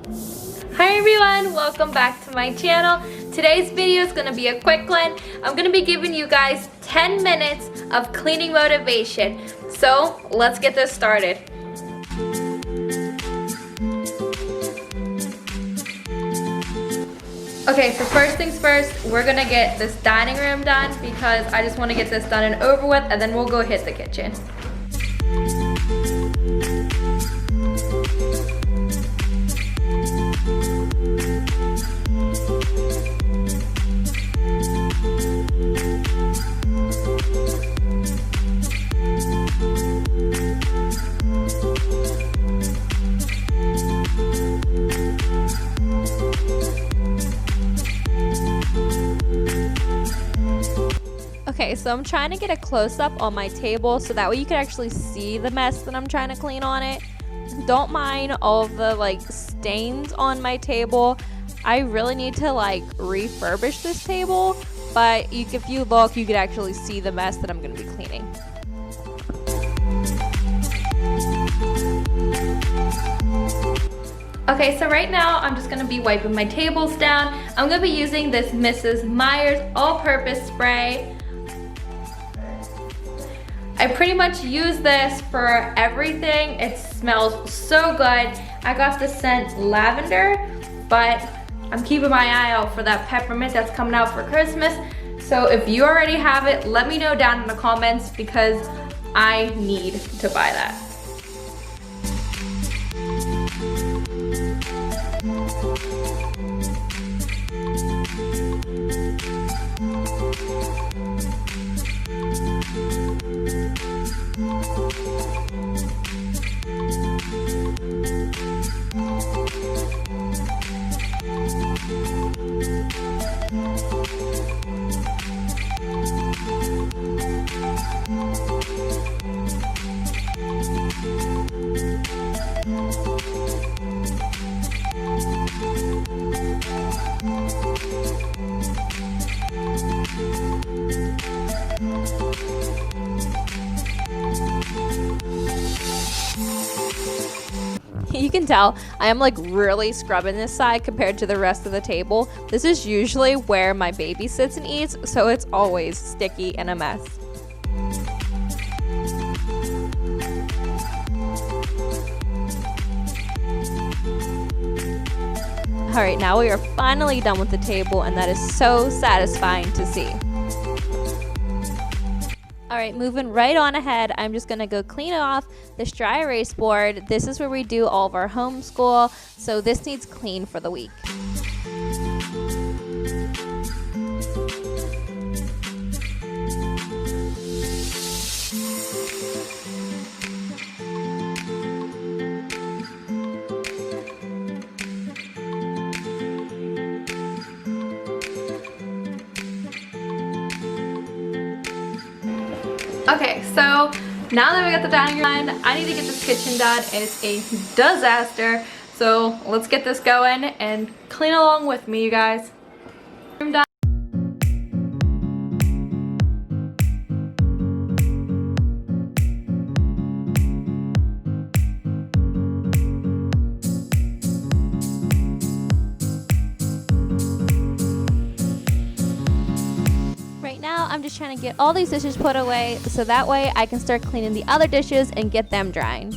Hi everyone, welcome back to my channel. Today's video is gonna be a quick one. I'm gonna be giving you guys 10 minutes of cleaning motivation. So let's get this started. Okay, so first things first, we're gonna get this dining room done because I just wanna get this done and over with, and then we'll go hit the kitchen. Okay, so I'm trying to get a close-up on my table so that way you can actually see the mess that I'm trying to clean on it. Don't mind all of the stains on my table. I really need to refurbish this table, but if you look, you could actually see the mess that I'm going to be cleaning. Okay, so right now I'm just gonna be wiping my tables down. I'm gonna be using this Mrs. Meyer's all-purpose spray. I pretty much use this for everything. It smells so good. I got the scent lavender, but I'm keeping my eye out for that peppermint that's coming out for Christmas. So if you already have it, let me know down in the comments because I need to buy that. You can tell I am really scrubbing this side compared to the rest of the table. This is usually where my baby sits and eats, so it's always sticky and a mess. Alright, now we are finally done with the table, and that is so satisfying to see. Alright, moving right on ahead, I'm just going to go clean off this dry erase board. This is where we do all of our homeschool, so this needs clean for the week. Okay, so now that we got the dining room done, I need to get this kitchen done. It's a disaster. So let's get this going and clean along with me, you guys. Room done. I'm just trying to get all these dishes put away so that way I can start cleaning the other dishes and get them drying.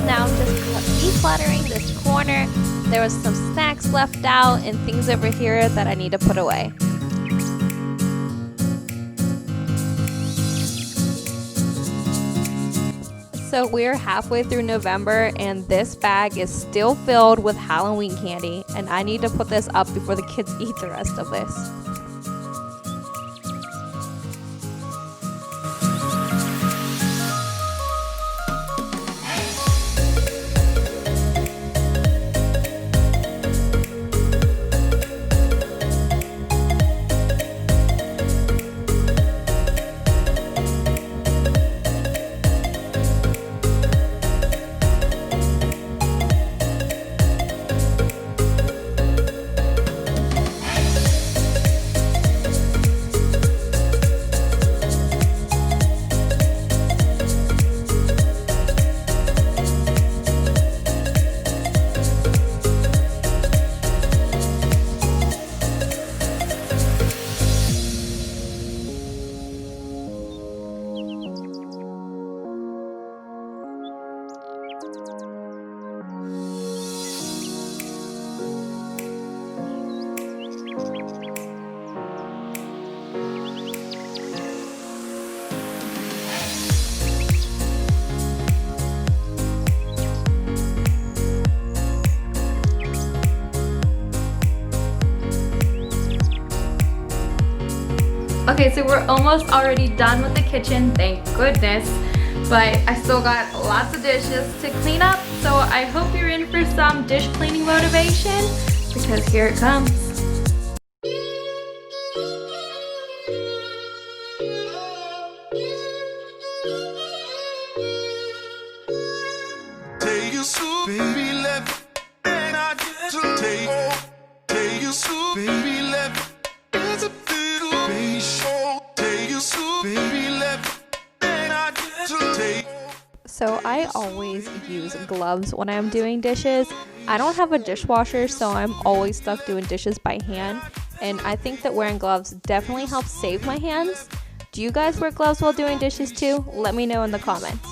Now I'm just decluttering this corner. There was some snacks left out and things over here that I need to put away. So we're halfway through November and this bag is still filled with Halloween candy, and I need to put this up before the kids eat the rest of this. Okay, so we're almost already done with the kitchen, thank goodness. But I still got lots of dishes to clean up, so I hope you're in for some dish cleaning motivation, because here it comes. So I always use gloves when I'm doing dishes. I don't have a dishwasher, so I'm always stuck doing dishes by hand. And I think that wearing gloves definitely helps save my hands. Do you guys wear gloves while doing dishes too? Let me know in the comments.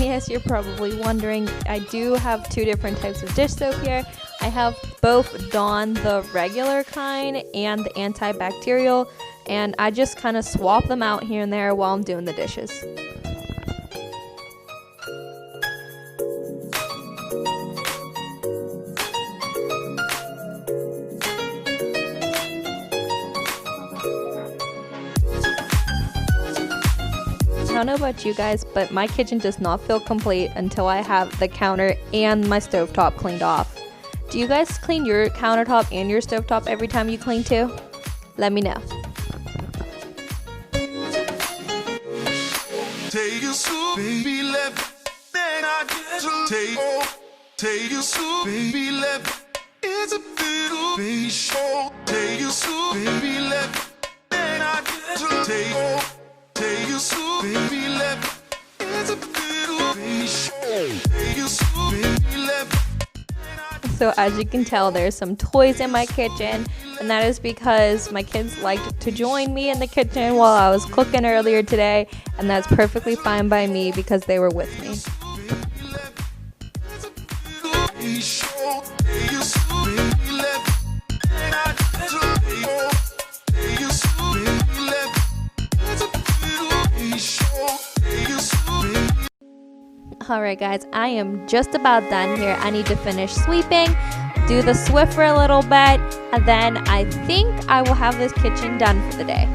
Yes, you're probably wondering, I do have two different types of dish soap here. I have both Dawn, the regular kind, and the antibacterial, and I just kind of swap them out here and there while I'm doing the dishes. I don't know about you guys, but my kitchen does not feel complete until I have the counter and my stovetop cleaned off. Do you guys clean your countertop and your stovetop every time you clean too? Let me know. So as you can tell, there's some toys in my kitchen, and that is because my kids liked to join me in the kitchen while I was cooking earlier today, and that's perfectly fine by me because they were with me. Alright guys, I am just about done here. I need to finish sweeping, do the Swiffer a little bit, and then I think I will have this kitchen done for the day.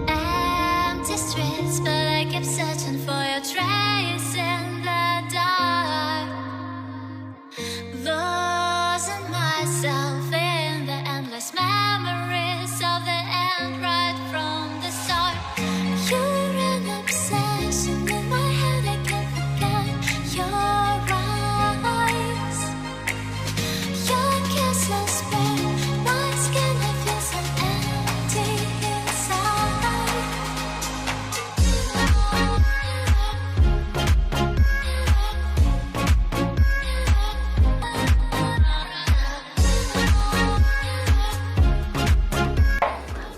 Empty streets, but I keep searching for your trace in the dark. Losing myself in the endless memories of the end right from the start. You're an obsession in my head, I can't forget your eyes. Your kisses burn my skin, I feel so empty inside.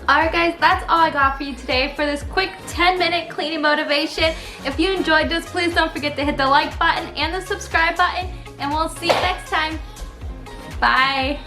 Alright guys, that's all I got for you today for this quick 10-minute cleaning motivation. If you enjoyed this, please don't forget to hit the like button and the subscribe button, and we'll see you next time. Bye!